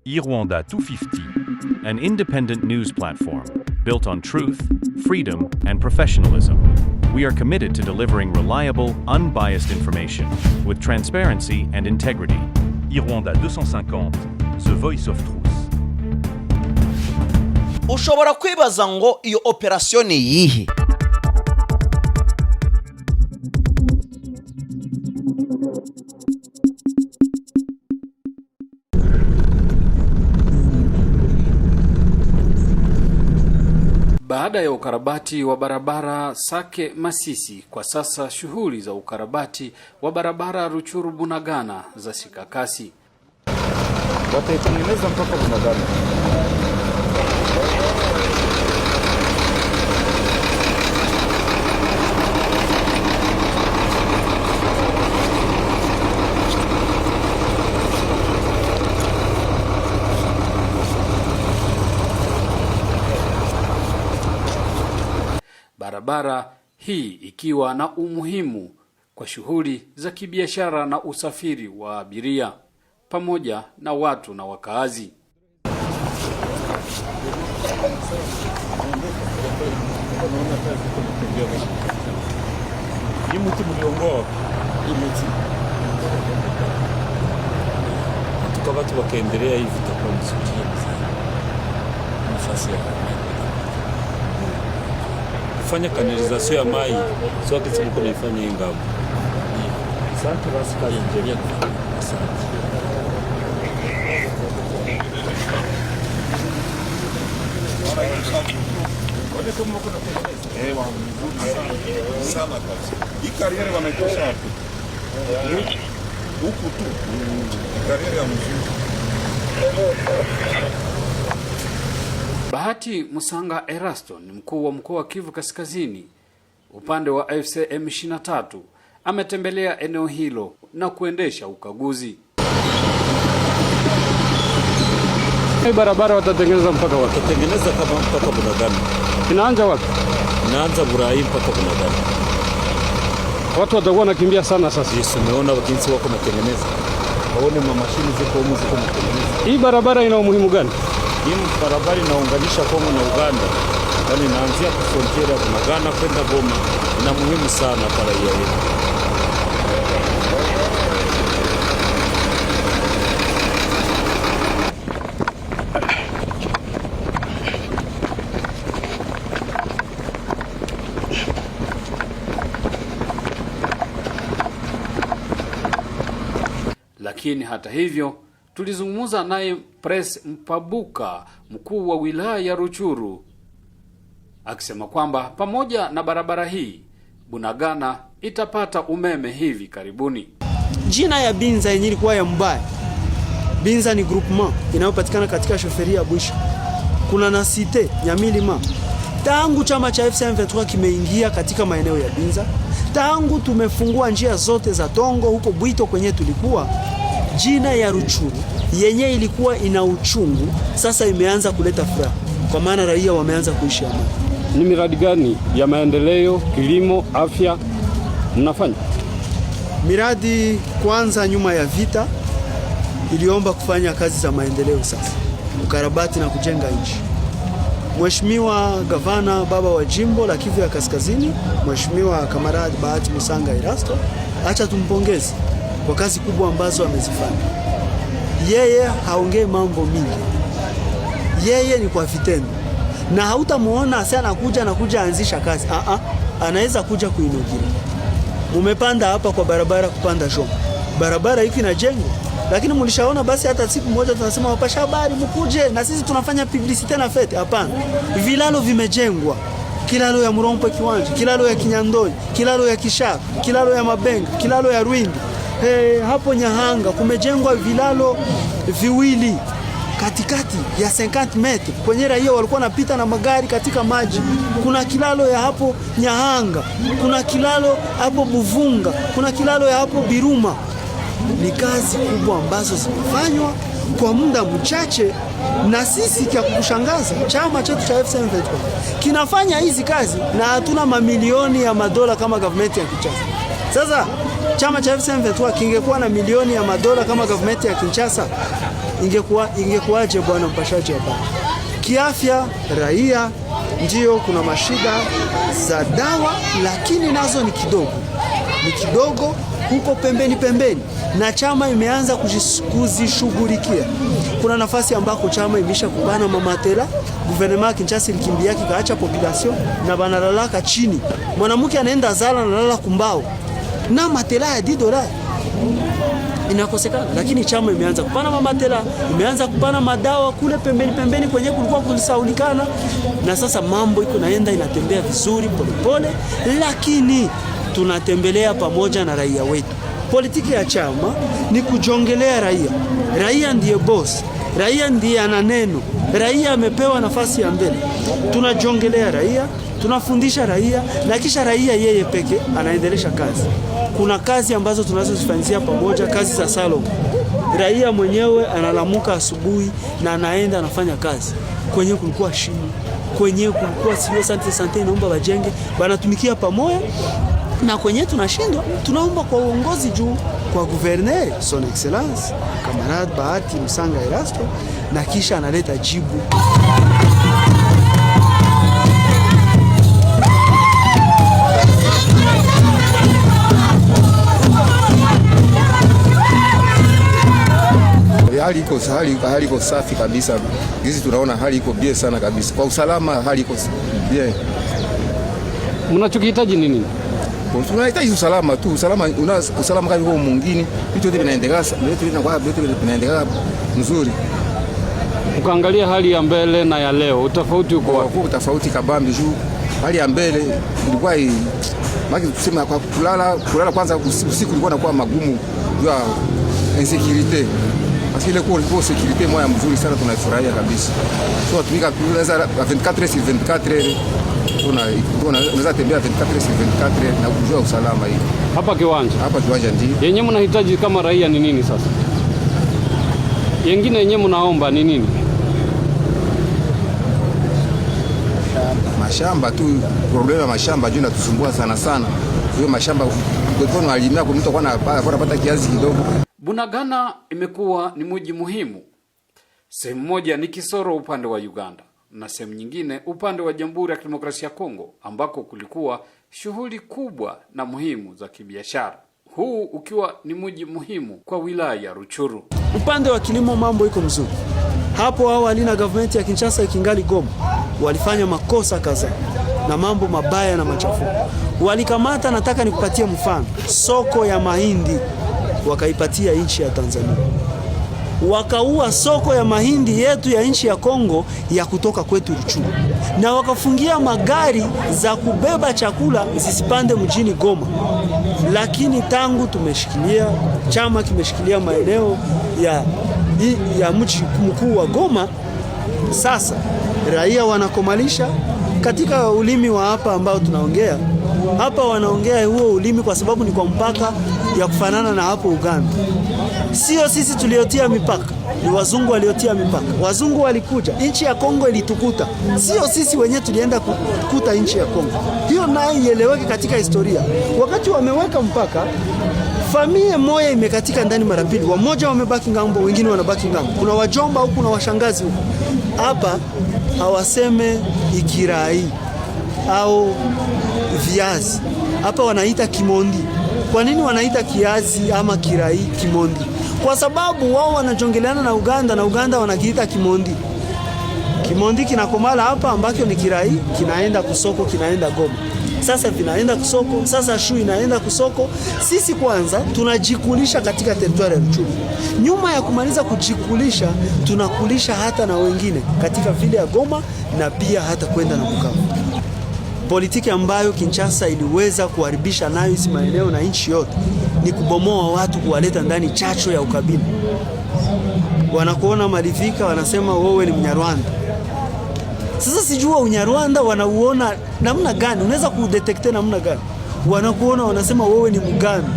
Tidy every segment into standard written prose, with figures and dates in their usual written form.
Irwanda 250, an independent news platform built on truth, freedom, and professionalism. We are committed to delivering reliable, unbiased information with transparency and integrity. Irwanda 250, the voice of truth. Ushobora kwibaza ngo iyo operation ni yihe? Baada ya ukarabati wa barabara Sake Masisi, kwa sasa shughuli za ukarabati wa barabara Ruchuru Bunagana za shika kasi. Wataitengeneza mpaka Bunagana. Barabara hii ikiwa na umuhimu kwa shughuli za kibiashara na usafiri wa abiria pamoja na watu na wakaazi. Hii mti mliongoa hii mti. Tukawa tukaendelea hivi tutakuwa mzuri nafasi ya kufanya kanalizasyon ya mai sio kitu mko naifanya hii ngamo. Asante basi kazi njema. Asante. Sana kazi. Hii kariera wanaitosha wapi? Huku tu. Kariera mzuri. Bahati Musanga Erasto ni mkuu wa mkoa wa Kivu Kaskazini upande wa AFC M23 ametembelea eneo hilo na kuendesha ukaguzi. Hii barabara watatengeneza mpaka wapi? Watatengeneza kama mpaka Bunagana. Inaanza wapi? Inaanza Burai mpaka Bunagana. Watu watakuwa nakimbia sana sasa. Yes, umeona wakinsi wako natengeneza. Waone mashini ziko humu ziko natengeneza. Hii barabara ina umuhimu gani? Hii barabara inaunganisha Kongo na Uganda. Yaani inaanzia kwa frontier ya Bunagana kwenda Goma. Ina muhimu sana kwa raia wetu. Lakini hata hivyo tulizungumza naye Press Mpabuka, mkuu wa wilaya ya Ruchuru, akisema kwamba pamoja na barabara hii Bunagana itapata umeme hivi karibuni. Jina ya Binza yenyewe ilikuwa ya mbaya. Binza ni groupement inayopatikana katika shoferia Busha. Kuna na site Nyamilima. Tangu chama cha FC23 kimeingia katika maeneo ya Binza, tangu tumefungua njia zote za Tongo huko Bwito kwenye tulikuwa, jina ya Ruchuru yenye ilikuwa ina uchungu sasa imeanza kuleta furaha, kwa maana raia wameanza kuishi amani. Ni miradi gani ya maendeleo, kilimo, afya mnafanya? Miradi kwanza, nyuma ya vita iliomba kufanya kazi za maendeleo, sasa ukarabati na kujenga nchi. Mheshimiwa Gavana baba wa jimbo la Kivu ya Kaskazini, Mheshimiwa Kamaradi Bahati Musanga Erasto, acha tumpongeze kwa kazi kubwa ambazo amezifanya. Yeye haongei mambo mingi, yeye ni kwa vitendo, na hautamuona sana anakuja anzisha kazi. Anaweza kuja kuinukia. Mumepanda hapa kwa barabara kupanda Jomba, barabara hiki na jengo, lakini mlishaona basi hata siku moja tunasema wapasha habari mkuje na sisi tunafanya publicity na fete? Hapana. Vilalo vimejengwa, kilalo ya Murompo Kiwanja, kilalo ya Kinyandoi, kilalo ya Kishaka, kilalo ya Mabenga, kilalo ya Rwindi. Hapo Nyahanga kumejengwa vilalo viwili katikati ya 50 metri kwenye raia walikuwa napita na magari katika maji. Kuna kilalo ya hapo Nyahanga, kuna kilalo hapo Buvunga, kuna kilalo ya hapo Biruma. Ni kazi kubwa ambazo zimefanywa kwa muda mchache, na sisi kia kushangaza chama chetu cha FC23 kinafanya hizi kazi na hatuna mamilioni ya madola kama government ya Kinshasa. Sasa Chama cha M23 kingekuwa na milioni ya madola kama government ya Kinshasa, ingekuwaje bwana mpashaji hapa? Kiafya raia ndio kuna mashida za dawa, lakini nazo ni kidogo huko pembeni, na chama imeanza kuzishughulikia. Kuna nafasi ambako chama imesha kubana mamatera, gouvernement Kinshasa ilikimbia kikaacha population na banalalaka chini. Mwanamke anaenda zala na lala kumbao na matela ya $10 inakosekana, lakini chama imeanza kupana mamatela, imeanza kupana madawa kule pembeni kwenye kulikuwa kulisaulikana, na sasa mambo iko naenda inatembea vizuri polepole, lakini tunatembelea pamoja na raia wetu. Politiki ya chama ni kujongelea raia. Raia ndiye boss, raia ndiye ana neno, raia amepewa nafasi ya mbele. Tunajongelea raia, tunafundisha raia, na kisha raia yeye peke anaendelesha kazi. Kuna kazi ambazo tunazozifanyia pamoja, kazi za salon. Raia mwenyewe analamuka asubuhi na anaenda anafanya kazi. Kwenye kulikuwa shimo, kwenye kulikuwa sio sante inaomba bajenge, banatumikia pamoja. Na kwenye tunashindwa, tunaomba kwa uongozi juu, kwa gouverneur son excellence Kamarad Bahati Musanga Erasto, na kisha analeta jibu. Hali iko safi kabisa. Hizi tunaona hali iko bien sana kabisa. Kwa usalama hali iko bien. Mnachokihitaji nini? Tunahitaji usalama tu. Usalama kama huo mwingine, vitu vyote vinaendelea mzuri. Ukaangalia hali ya mbele na ya leo, utofauti uko wapi? Kwa tofauti kabambi juu hali ya mbele ilikuwa maki tuseme kwa kulala kwanza usiku ilikuwa inakuwa magumu juu ya insecurity. Parce que kwa sécurité moya mzuri sana tunafurahia kabisa. So tumika tunaweza 24/24 tunaweza tembea 24/24 na kujua usalama hivi. Hapa kiwanja ndio. Yenyewe mnahitaji kama raia ni nini sasa? Yengine yenyewe mnaomba ni nini? Mashamba tu, problema mashamba juu inatusumbua sana. Hiyo mashamba kwa nini alimia kwa mtu anapata kiasi kidogo. Bunagana imekuwa ni mji muhimu. Sehemu moja ni Kisoro upande wa Uganda na sehemu nyingine upande wa Jamhuri ya Kidemokrasia ya Kongo, ambako kulikuwa shughuli kubwa na muhimu za kibiashara. Huu ukiwa ni mji muhimu kwa wilaya ya Rutshuru. Upande wa kilimo mambo iko mzuri. Hapo awali na government ya Kinshasa ikingali Goma walifanya makosa kadhaa na mambo mabaya na machafuko. Walikamata, nataka nikupatie mfano, soko ya mahindi wakaipatia nchi ya Tanzania. Wakaua soko ya mahindi yetu ya nchi ya Kongo ya kutoka kwetu Rutshuru, na wakafungia magari za kubeba chakula zisipande mjini Goma. Lakini tangu tumeshikilia, chama kimeshikilia maeneo ya mji mkuu wa Goma, sasa raia wanakomalisha katika ulimi wa hapa ambao tunaongea hapa. Wanaongea huo ulimi kwa sababu ni kwa mpaka ya kufanana na hapo Uganda. Sio sisi tuliotia mipaka, ni wazungu waliotia mipaka. Wazungu walikuja, nchi ya Kongo ilitukuta. Sio sisi wenyewe tulienda kukuta nchi ya Kongo. Hiyo nayo ieleweke katika historia. Wakati wameweka mpaka, familia moja imekatika ndani mara mbili. Wamoja wamebaki ngambo, wengine wanabaki ngambo. Kuna wajomba huku na washangazi huku. Hapa hawaseme ikirai au viazi. Hapa wanaita kimondi. Kwa nini wanaita kiazi ama kirai kimondi? Kwa sababu wao wanajongeleana na Uganda, na Uganda wanakiita kimondi. Kimondi kinakomala hapa ambako ni kirai, kinaenda kusoko, kinaenda Goma. Sasa vinaenda kusoko, sasa shu inaenda kusoko. Sisi kwanza tunajikulisha katika territory ya Rutshuru. Nyuma ya kumaliza kujikulisha, tunakulisha hata na wengine katika vile ya Goma na pia hata kwenda na Bukavu. Politiki ambayo Kinshasa iliweza kuharibisha nayo hizi maeneo na nchi yote ni kubomoa watu, kuwaleta ndani chacho ya ukabila. Wanakuona malifika, wanasema wewe ni Mnyarwanda. Sasa sijua Unyarwanda wanauona namna gani, unaweza kudetekte namna gani? Wanakuona wanasema wewe ni Muganda.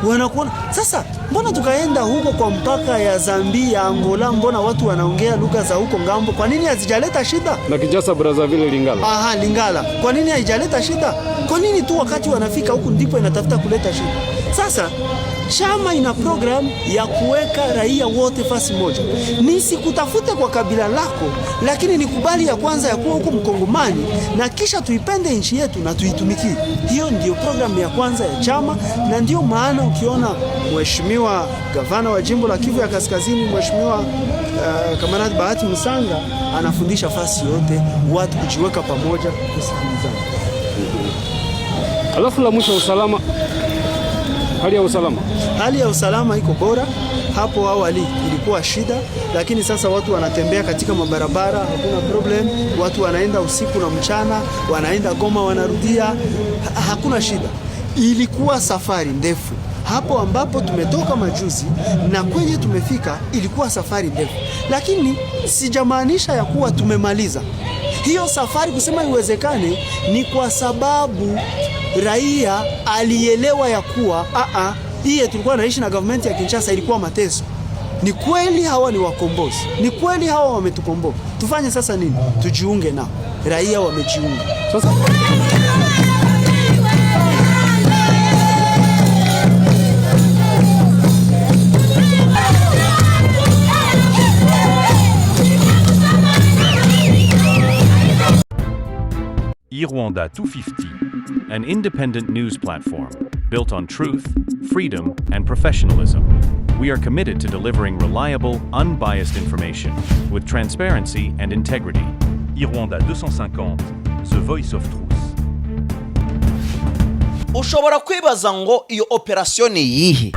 Wanakuona sasa, mbona tukaenda huko kwa mpaka ya Zambia, Angola, mbona watu wanaongea lugha za huko ngambo? Kwa nini hazijaleta shida? Na Kinshasa Brazzaville Lingala. Lingala. Kwa nini haijaleta shida? Kwa nini tu wakati wanafika huku ndipo inatafuta kuleta shida? Sasa chama ina program ya kuweka raia wote fasi moja. Nisikutafute kwa kabila lako, lakini nikubali ya kwanza ya kuwa huko Mkongomani, na kisha tuipende nchi yetu na tuitumikie. Hiyo ndio program ya kwanza ya chama, na ndio maana ukiona Mheshimiwa Gavana wa Jimbo la Kivu ya Kaskazini, Mheshimiwa Kamaradi Bahati Musanga anafundisha fasi yote watu kujiweka pamoja, kusikilizana. Alafu la mwisho, usalama. Hali ya usalama? Hali ya usalama iko bora. Hapo awali ilikuwa shida, lakini sasa watu wanatembea katika mabarabara, hakuna problem. Watu wanaenda usiku na mchana, wanaenda Goma wanarudia, hakuna shida. Ilikuwa safari ndefu. Hapo ambapo tumetoka majuzi na kwenye tumefika ilikuwa safari ndefu, lakini sijamaanisha ya kuwa tumemaliza hiyo safari. Kusema iwezekane ni kwa sababu raia alielewa ya kuwa hii tulikuwa naishi na government ya Kinshasa ilikuwa mateso. Ni kweli hawa ni wakombozi, ni kweli hawa wametukomboa. Tufanye sasa nini? Tujiunge nao. Raia wamejiunga sasa. Irwanda 250, an independent news platform built on truth, freedom, and professionalism. We are committed to delivering reliable, unbiased information with transparency and integrity. Irwanda 250, The Voice of Truth. Ushobora kwibaza ngo iyo operasiyo ni iyihe?